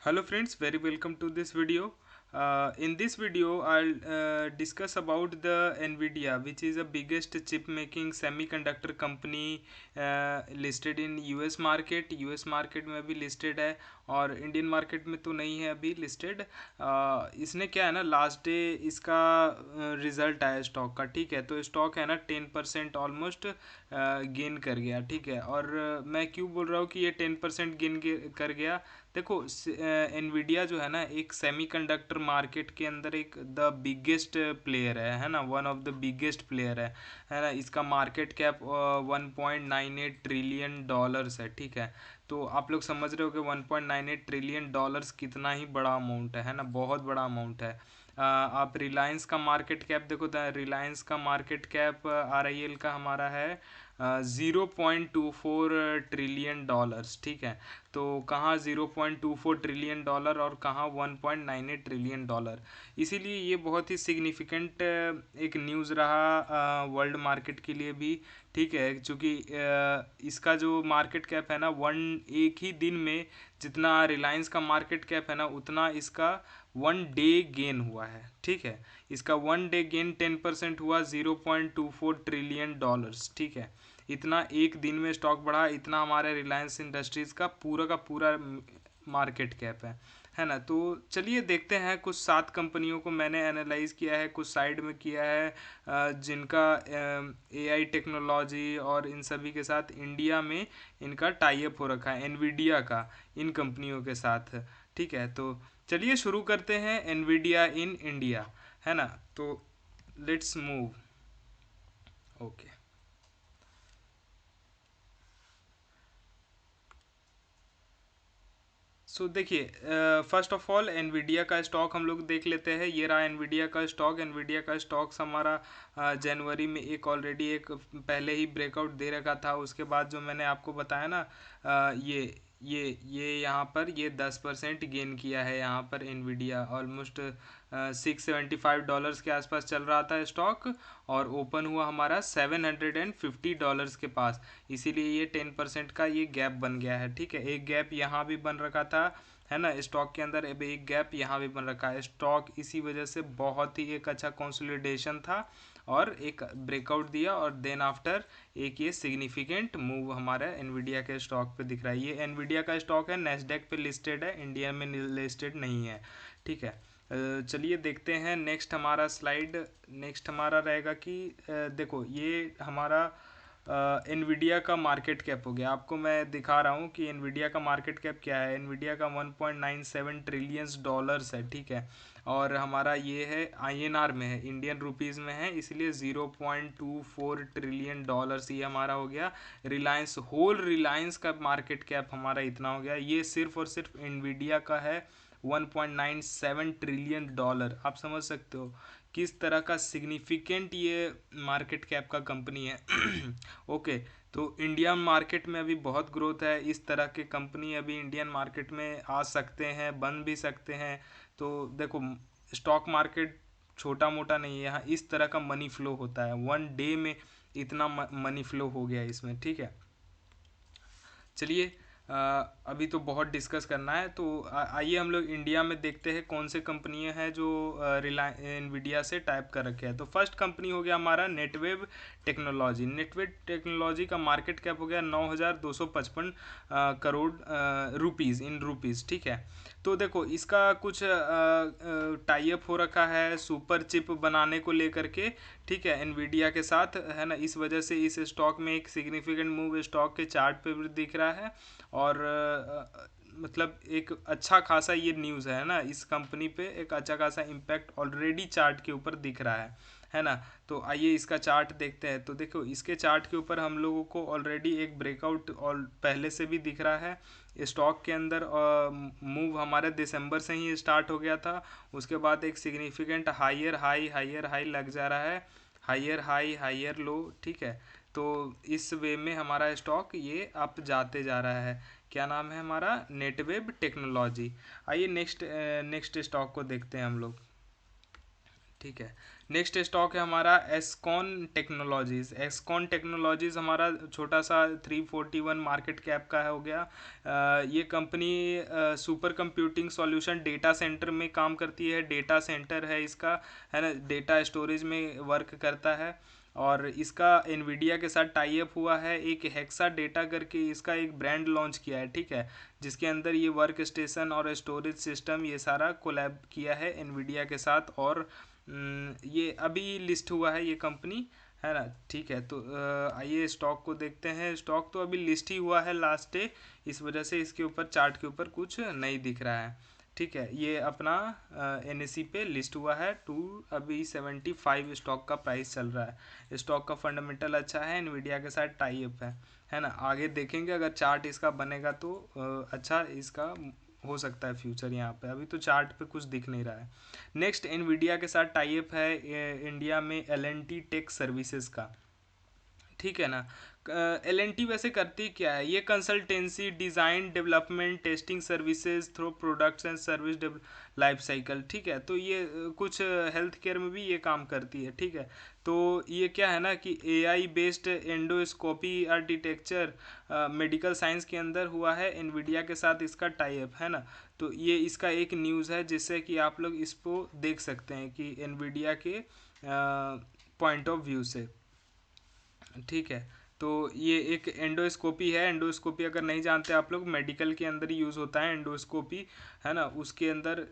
Hello friends, very welcome to this video. In this video, I'll discuss about the Nvidia, which is the biggest chip making semiconductor company listed in US market. US market में अभी listed है और Indian market में तो नहीं है अभी listed. इसने क्या है ना, लास्ट डे इसका रिजल्ट आया स्टॉक का, ठीक है। तो स्टॉक है ना 10% ऑलमोस्ट गेन कर गया, ठीक है। और मैं क्यों बोल रहा हूँ कि ये 10% गेन कर गया। देखो, एनवीडिया जो है ना, एक सेमीकंडक्टर मार्केट के अंदर एक द बिगेस्ट प्लेयर है ना, one of the biggest player है ना। इसका मार्केट कैप 1.98 ट्रिलियन डॉलर्स है, ठीक है। तो आप लोग समझ रहे हो कि 1.98 ट्रिलियन डॉलर्स कितना ही बड़ा अमाउंट है ना, बहुत बड़ा अमाउंट है। आप रिलायंस का मार्केट कैप देखो तो रिलायंस का मार्केट कैप RIL का हमारा है 0.24 ट्रिलियन डॉलर्स, ठीक है। तो कहाँ 0.24 ट्रिलियन डॉलर और कहाँ 1.98 ट्रिलियन डॉलर। इसीलिए ये बहुत ही सिग्निफिकेंट एक न्यूज़ रहा वर्ल्ड मार्केट के लिए भी, ठीक है। क्योंकि इसका जो मार्केट कैप है ना, एक ही दिन में जितना रिलायंस का मार्केट कैप है ना, उतना इसका वन डे गेन हुआ है, ठीक है। इसका वन डे गेन 10% हुआ, 0.24 ट्रिलियन डॉलर्स, ठीक है। इतना एक दिन में स्टॉक बढ़ा, इतना हमारे रिलायंस इंडस्ट्रीज का पूरा मार्केट कैप है ना। तो चलिए देखते हैं, कुछ 7 कंपनियों को मैंने एनालाइज किया है, कुछ साइड में किया है जिनका AI टेक्नोलॉजी और इन सभी के साथ इंडिया में इनका टाई अप हो रखा है, एनवीडिया का इन कंपनियों के साथ, ठीक है। तो चलिए शुरू करते हैं, एनवीडिया इन इंडिया, है ना। तो लेट्स मूव। ओके, सो देखिए, फर्स्ट ऑफ ऑल एनवीडिया का स्टॉक हम लोग देख लेते हैं। ये रहा एनवीडिया का स्टॉक। एनवीडिया का स्टॉक्स हमारा जनवरी में एक ऑलरेडी एक पहले ही ब्रेकआउट दे रखा था। उसके बाद जो मैंने आपको बताया ना, ये यहाँ पर ये 10% गेन किया है। यहाँ पर एनवीडिया ऑलमोस्ट $675 के आसपास चल रहा था स्टॉक, और ओपन हुआ हमारा $750 के पास। इसीलिए ये 10% का ये गैप बन गया है, ठीक है। एक गैप यहाँ भी बन रखा था, है ना, स्टॉक के अंदर। अब एक गैप यहाँ भी बन रखा है। स्टॉक इसी वजह से बहुत ही एक अच्छा कंसोलिडेशन था और एक ब्रेकआउट दिया, और देन आफ्टर एक ये सिग्निफिकेंट मूव हमारा एनवीडिया के स्टॉक पे दिख रहा है। ये एनवीडिया का स्टॉक है, नेस्डेक पे लिस्टेड है, इंडिया में लिस्टेड नहीं है, ठीक है। चलिए देखते हैं नेक्स्ट हमारा स्लाइड। नेक्स्ट हमारा रहेगा कि देखो, ये हमारा एनवीडिया का मार्केट कैप हो गया। आपको मैं दिखा रहा हूँ कि एनवीडिया का मार्केट कैप क्या है। एनवीडिया का 1.97 ट्रिलियंस डॉलर्स है, ठीक है। और हमारा ये है INR में है, इंडियन रुपीज़ में है, इसलिए 0.24 ट्रिलियन डॉलर्स ये हमारा हो गया। रिलायंस, होल रिलायंस का मार्केट कैप हमारा इतना हो गया। ये सिर्फ और सिर्फ एनवीडिया का है 1.97 ट्रिलियन डॉलर। आप समझ सकते हो किस तरह का सिग्निफिकेंट ये मार्केट कैप का कंपनी है। ओके, तो इंडियन मार्केट में अभी बहुत ग्रोथ है। इस तरह के कंपनी अभी इंडियन मार्केट में आ सकते हैं, बन भी सकते हैं। तो देखो, स्टॉक मार्केट छोटा मोटा नहीं है, यहाँ इस तरह का मनी फ्लो होता है। वन डे में इतना मनी फ्लो हो गया इसमें, ठीक है। चलिए, अभी तो बहुत डिस्कस करना है, तो आइए हम लोग इंडिया में देखते हैं कौन से कंपनियां हैं जो रिलायंस एनवीडिया से टाइप कर रखे हैं। तो फर्स्ट कंपनी हो गया हमारा नेटवेव टेक्नोलॉजी। नेटवेव टेक्नोलॉजी का मार्केट कैप हो गया 9,255 करोड़ रुपीज़, इन रुपीज़, ठीक है। तो देखो, इसका कुछ टाई अप हो रखा है सुपर चिप बनाने को लेकर के, ठीक है, एनवीडिया के साथ, है ना। इस वजह से इस स्टॉक में एक सिग्निफिकेंट मूव स्टॉक के चार्ट पे भी दिख रहा है। और मतलब एक अच्छा खासा ये न्यूज़ है ना, इस कंपनी पे एक अच्छा खासा इम्पैक्ट ऑलरेडी चार्ट के ऊपर दिख रहा है ना। तो आइए इसका चार्ट देखते हैं। तो देखो, इसके चार्ट के ऊपर हम लोगों को ऑलरेडी एक ब्रेकआउट और पहले से भी दिख रहा है स्टॉक के अंदर। मूव हमारे दिसंबर से ही स्टार्ट हो गया था। उसके बाद एक सिग्निफिकेंट हायर हाई लग जा रहा है, हायर हाई हायर लो, ठीक है। तो इस वे में हमारा स्टॉक ये अप जाते जा रहा है। क्या नाम है हमारा? नेटवेब टेक्नोलॉजी। आइए नेक्स्ट स्टॉक को देखते हैं हम लोग, ठीक है। नेक्स्ट स्टॉक है हमारा एस्कॉन टेक्नोलॉजीज। एस्कॉन टेक्नोलॉजीज हमारा छोटा सा 341 मार्केट कैप का हो गया। ये company super computing solution data centre में काम करती है। डेटा सेंटर है इसका, है ना, डेटा स्टोरेज में वर्क करता है। और इसका एनवीडिया के साथ टाई अप हुआ है। एक हेक्सा डेटा करके इसका एक ब्रांड लॉन्च किया है, ठीक है, जिसके अंदर ये वर्क स्टेशन और स्टोरेज सिस्टम ये सारा कोलैब किया है एनवीडिया के साथ। और ये अभी लिस्ट हुआ है ये कंपनी, है ना, ठीक है। तो आइए स्टॉक को देखते हैं। स्टॉक तो अभी लिस्ट ही हुआ है लास्ट डे, इस वजह से इसके ऊपर चार्ट के ऊपर कुछ नहीं दिख रहा है, ठीक है। ये अपना NSE पे लिस्ट हुआ है। अभी 75 स्टॉक का प्राइस चल रहा है। स्टॉक का फंडामेंटल अच्छा है, एनवीडिया के साथ टाई अप है ना। आगे देखेंगे अगर चार्ट इसका बनेगा तो अच्छा इसका हो सकता है फ्यूचर। यहाँ पे अभी तो चार्ट पे कुछ दिख नहीं रहा है। नेक्स्ट एनवीडिया के साथ टाई अप है इंडिया में L&T टेक सर्विसेज का, ठीक है ना। L&T वैसे करती क्या है, ये consultancy, design, development, testing services through products and service life cycle, ठीक है। तो ये कुछ हेल्थ केयर में भी ये काम करती है, ठीक है। तो ये क्या है ना कि AI based endoscopy architecture medical science के अंदर हुआ है। एनवीडिया के साथ इसका टाई अप है ना। तो ये इसका एक न्यूज़ है जिससे कि आप लोग इसको देख सकते हैं कि एनवीडिया के पॉइंट ऑफ व्यू से, ठीक है। तो ये एक एंडोस्कोपी है। एंडोस्कोपी अगर नहीं जानते आप लोग, मेडिकल के अंदर यूज़ होता है एंडोस्कोपी, है ना। उसके अंदर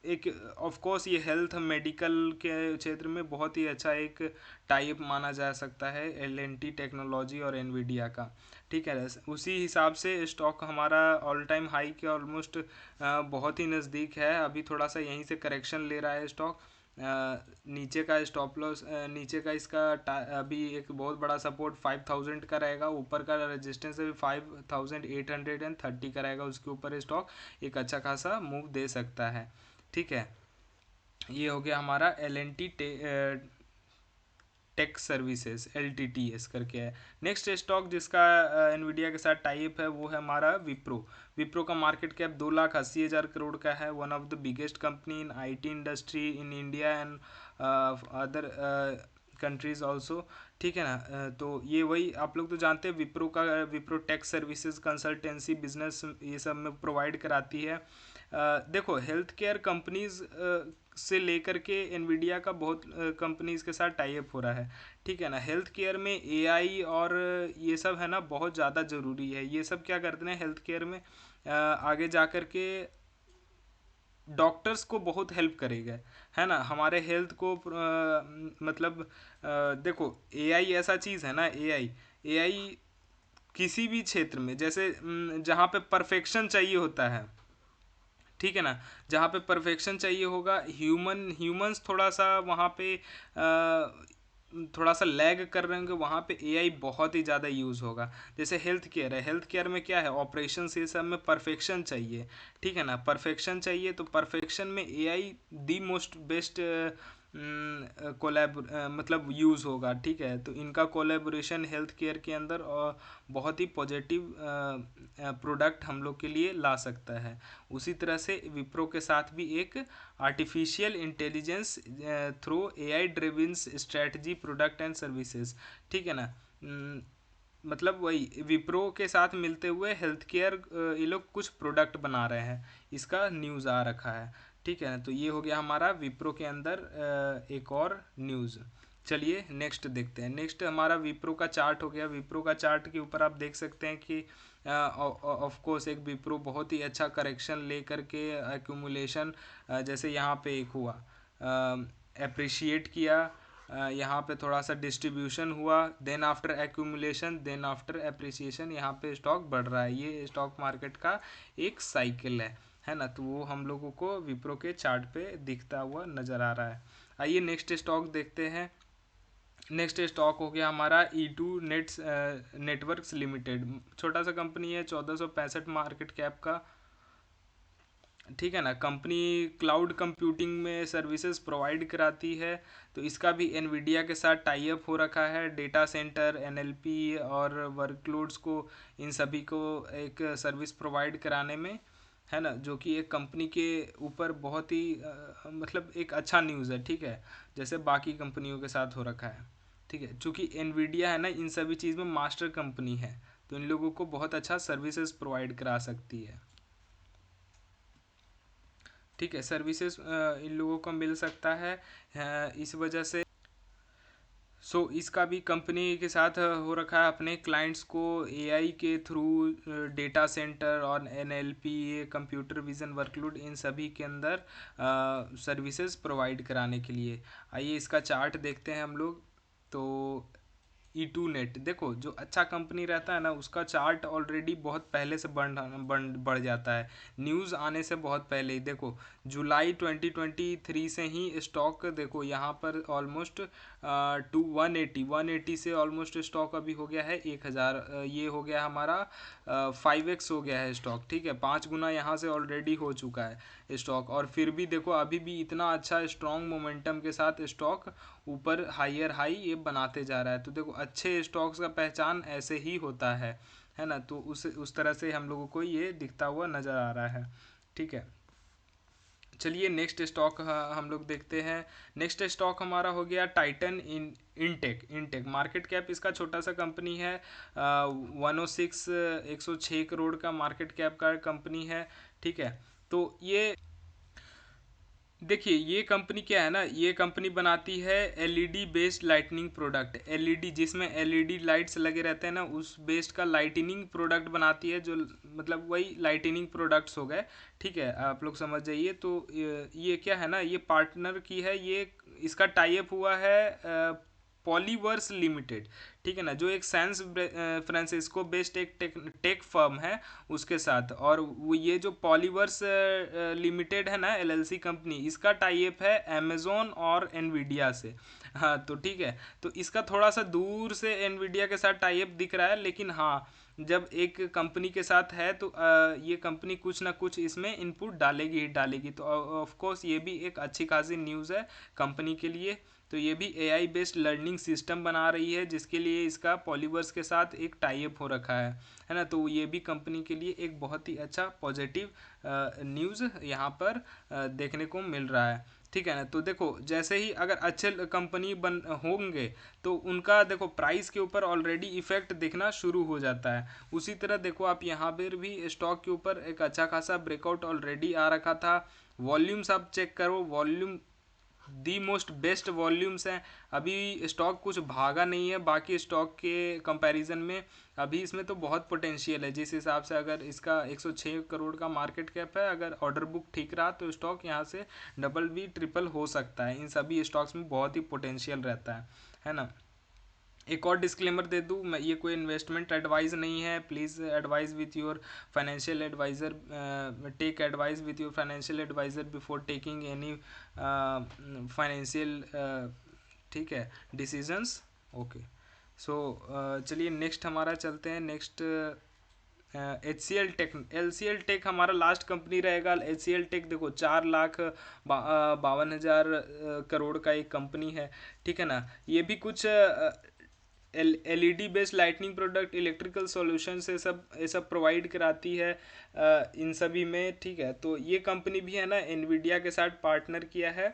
एक ऑफ कोर्स ये हेल्थ मेडिकल के क्षेत्र में बहुत ही अच्छा एक टाइप माना जा सकता है L&T टेक्नोलॉजी और एनवीडिया का, ठीक है। उसी हिसाब से स्टॉक हमारा ऑल टाइम हाई के ऑलमोस्ट बहुत ही नज़दीक है। अभी थोड़ा सा यहीं से करेक्शन ले रहा है स्टॉक। नीचे का स्टॉप लॉस, नीचे का इसका अभी एक बहुत बड़ा सपोर्ट 5000 का रहेगा। ऊपर का रेजिस्टेंस अभी 5830 का रहेगा। उसके ऊपर स्टॉक एक अच्छा खासा मूव दे सकता है, ठीक है। ये हो गया हमारा L&T टेक सर्विसेज, LTTS करके है। नेक्स्ट स्टॉक जिसका एनवीडिया के साथ टाइप है वो है हमारा विप्रो। विप्रो का मार्केट कैप 2,80,000 करोड़ का है। One of the biggest company in IT industry in India and other countries also, ठीक है ना। तो ये वही आप लोग तो जानते हैं विप्रो का, Wipro tech services consultancy business ये सब में प्रोवाइड कराती है। देखो हेल्थ केयर कंपनीज से लेकर के एनवीडिया का बहुत कंपनीज के साथ टाई अप हो रहा है, ठीक है ना। हेल्थ केयर में AI और ये सब है ना बहुत ज़्यादा ज़रूरी है। ये सब क्या करते हैं हेल्थ केयर में आगे जा कर के डॉक्टर्स को बहुत हेल्प करेगा, है ना, हमारे हेल्थ को मतलब देखो AI ऐसा चीज़ है ना। AI किसी भी क्षेत्र में जैसे जहाँ पे परफेक्शन चाहिए होता है, ठीक है ना, जहाँ पे परफेक्शन चाहिए होगा, ह्यूमंस थोड़ा सा वहाँ पे थोड़ा सा लैग कर रहे होंगे, वहाँ पे AI बहुत ही ज़्यादा यूज़ होगा। जैसे हेल्थ केयर है, हेल्थ केयर में क्या है, ऑपरेशन ये सब में परफेक्शन चाहिए, ठीक है ना। परफेक्शन चाहिए तो परफेक्शन में AI the most best Colab मतलब यूज़ होगा, ठीक है। तो इनका कोलैबोरेशन हेल्थ केयर के अंदर और बहुत ही पॉजिटिव प्रोडक्ट हम लोग के लिए ला सकता है। उसी तरह से विप्रो के साथ भी एक artificial intelligence through AI driven strategy product and services, ठीक है ना। मतलब वही विप्रो के साथ मिलते हुए हेल्थ केयर ये लोग कुछ प्रोडक्ट बना रहे हैं, इसका न्यूज़ आ रखा है, ठीक है ना। तो ये हो गया हमारा विप्रो के अंदर एक और न्यूज़। चलिए नेक्स्ट देखते हैं। नेक्स्ट हमारा विप्रो का चार्ट हो गया। विप्रो का चार्ट के ऊपर आप देख सकते हैं कि ऑफ कोर्स एक विप्रो बहुत ही अच्छा करेक्शन ले करके एक्यूमुलेशन जैसे यहाँ पे एक हुआ अप्रिशिएट किया, यहाँ पे थोड़ा सा डिस्ट्रीब्यूशन हुआ, then after accumulation, then after appreciation, यहाँ पे स्टॉक बढ़ रहा है। ये स्टॉक मार्केट का एक साइकिल है ना। तो वो हम लोगों को विप्रो के चार्ट पे दिखता हुआ नज़र आ रहा है। आइए नेक्स्ट स्टॉक देखते हैं। नेक्स्ट स्टॉक हो गया हमारा E2 नेटवर्क्स लिमिटेड। छोटा सा कंपनी है, 1465 मार्केट कैप का, ठीक है ना। कंपनी क्लाउड कंप्यूटिंग में सर्विसेज प्रोवाइड कराती है। तो इसका भी एनवीडिया के साथ टाई अप हो रखा है। डेटा सेंटर, NLP और वर्कलोड्स को, इन सभी को एक सर्विस प्रोवाइड कराने में है ना, जो कि एक कंपनी के ऊपर बहुत ही मतलब एक अच्छा न्यूज़ है, ठीक है, जैसे बाकी कंपनियों के साथ हो रखा है। ठीक है, चूंकि एनवीडिया है ना इन सभी चीज़ में मास्टर कंपनी है, तो इन लोगों को बहुत अच्छा सर्विसेज प्रोवाइड करा सकती है। ठीक है, सर्विसेज इन लोगों को मिल सकता है, इस वजह से इसका भी कंपनी के साथ हो रखा है, अपने क्लाइंट्स को एआई के थ्रू डेटा सेंटर और एनएलपी, कंप्यूटर विजन वर्कलोड, इन सभी के अंदर सर्विसेज प्रोवाइड कराने के लिए। आइए इसका चार्ट देखते हैं हम लोग। तो E2 नेट देखो, जो अच्छा कंपनी रहता है ना उसका चार्ट ऑलरेडी बहुत पहले से बढ़ जाता है, न्यूज़ आने से बहुत पहले ही। देखो जुलाई 2023 से ही स्टॉक देखो यहाँ पर ऑलमोस्ट टू 180 से ऑलमोस्ट स्टॉक अभी हो गया है 1000, ये हो गया हमारा 5x हो गया है स्टॉक। ठीक है, 5 गुना यहाँ से ऑलरेडी हो चुका है स्टॉक, और फिर भी देखो अभी भी इतना अच्छा स्ट्रॉन्ग मोमेंटम के साथ स्टॉक ऊपर हायर हाई ये बनाते जा रहा है। तो देखो अच्छे स्टॉक्स का पहचान ऐसे ही होता है ना, तो उस तरह से हम लोगों को ये दिखता हुआ नज़र आ रहा है। ठीक है, चलिए नेक्स्ट स्टॉक हम लोग देखते हैं। नेक्स्ट स्टॉक हमारा हो गया Titan intake. Intake market cap इसका छोटा सा कंपनी है, 106 106 करोड़ का मार्केट कैप का कंपनी है। ठीक है, तो ये देखिए ये कंपनी क्या है ना, ये कंपनी बनाती है LED based lightning product. LED जिसमें एलईडी लाइट्स लगे रहते हैं ना, उस बेस्ड का लाइटनिंग प्रोडक्ट बनाती है, जो मतलब वही लाइटनिंग प्रोडक्ट्स हो गए। ठीक है, आप लोग समझ जाइए। तो ये क्या है ना, ये पार्टनर की है, ये इसका टाई अप हुआ है पॉलीवर्स लिमिटेड। ठीक है ना, जो एक सैन फ्रांसिस्को बेस्ड एक टेक फर्म है उसके साथ, और वो ये जो पॉलीवर्स लिमिटेड है ना एलएलसी कंपनी, इसका टाई अप है अमेजोन और एनवीडिया से। हाँ तो ठीक है, तो इसका थोड़ा सा दूर से एनवीडिया के साथ टाई अप दिख रहा है, लेकिन हाँ जब एक कंपनी के साथ है तो ये कंपनी कुछ ना कुछ इसमें इनपुट डालेगी ही डालेगी। तो ऑफ कोर्स ये भी एक अच्छी खासी न्यूज़ है कंपनी के लिए। तो ये भी एआई बेस्ड लर्निंग सिस्टम बना रही है, जिसके लिए इसका पॉलीवर्स के साथ एक टाई अप हो रखा है ना। तो ये भी कंपनी के लिए एक बहुत ही अच्छा पॉजिटिव न्यूज़ यहाँ पर देखने को मिल रहा है। ठीक है ना, तो देखो जैसे ही अगर अच्छे कंपनी बन होंगे तो उनका देखो प्राइस के ऊपर ऑलरेडी इफेक्ट दिखना शुरू हो जाता है। उसी तरह देखो आप यहाँ पर भी स्टॉक के ऊपर एक अच्छा खासा ब्रेकआउट ऑलरेडी आ रखा था। वॉल्यूम्स आप चेक करो, वॉल्यूम दी मोस्ट बेस्ट वॉल्यूम्स हैं। अभी स्टॉक कुछ भागा नहीं है बाकी स्टॉक के कंपैरिजन में, अभी इसमें तो बहुत पोटेंशियल है। जिस हिसाब से अगर इसका 106 करोड़ का मार्केट कैप है, अगर ऑर्डर बुक ठीक रहा तो स्टॉक यहाँ से डबल भी ट्रिपल हो सकता है। इन सभी स्टॉक्स में बहुत ही पोटेंशियल रहता है ना। एक और डिस्क्लेमर दे दूँ मैं, ये कोई इन्वेस्टमेंट एडवाइस नहीं है, please advice with your financial adviser, take advice with your financial adviser before taking any financial ठीक है डिसीजंस। ओके, सो चलिए नेक्स्ट हमारा चलते हैं। Next HCL tech. LCL tech हमारा लास्ट कंपनी रहेगा। HCL टेक देखो 4,52,000 करोड़ का एक कंपनी है। ठीक है ना, ये भी कुछ LED based lightning product, electrical solution से सब ये सब प्रोवाइड कराती है इन सभी में। ठीक है, तो ये कंपनी भी है ना एनवीडिया के साथ पार्टनर किया है।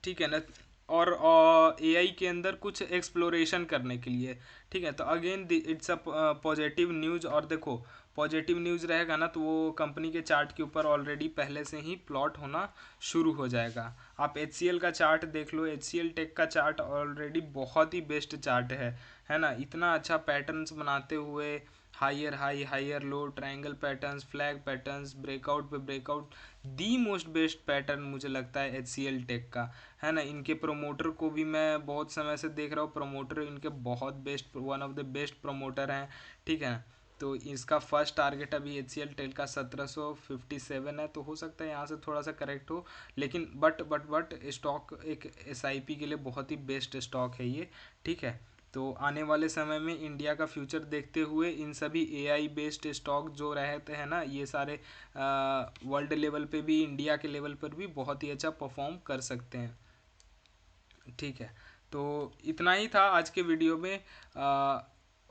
ठीक है ना, और एआई के अंदर कुछ एक्सप्लोरेशन करने के लिए। ठीक है, तो again it's a positive news. और देखो पॉजिटिव न्यूज़ रहेगा ना तो वो कंपनी के चार्ट के ऊपर ऑलरेडी पहले से ही प्लॉट होना शुरू हो जाएगा। आप HCL का चार्ट देख लो, HCL टेक का चार्ट ऑलरेडी बहुत ही बेस्ट चार्ट है ना। इतना अच्छा पैटर्न्स बनाते हुए higher high higher low, triangle patterns, flag patterns, breakout पे breakout, the most best pattern मुझे लगता है HCL टेक का, है ना। इनके प्रोमोटर को भी मैं बहुत समय से देख रहा हूँ, प्रोमोटर इनके बहुत best, one of the best promoter हैं। ठीक है, तो इसका फर्स्ट टारगेट अभी HCL टेक का 1757 है, तो हो सकता है यहाँ से थोड़ा सा करेक्ट हो, लेकिन बट स्टॉक एक SIP के लिए बहुत ही बेस्ट स्टॉक है ये। ठीक है, तो आने वाले समय में इंडिया का फ्यूचर देखते हुए इन सभी AI बेस्ड स्टॉक जो रहते हैं ना, ये सारे वर्ल्ड लेवल पे भी, इंडिया के लेवल पर भी बहुत ही अच्छा परफॉर्म कर सकते हैं। ठीक है, तो इतना ही था आज के वीडियो में।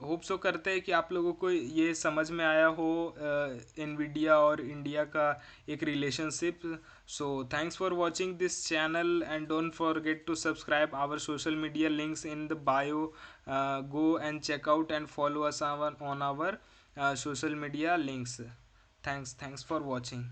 होप सो करते हैं कि आप लोगों को ये समझ में आया हो एनवीडिया और इंडिया का एक relationship. So thanks for watching this channel and don't forget to subscribe our social media links in the bio. Go and check out and follow us on our social media links. Thanks for watching.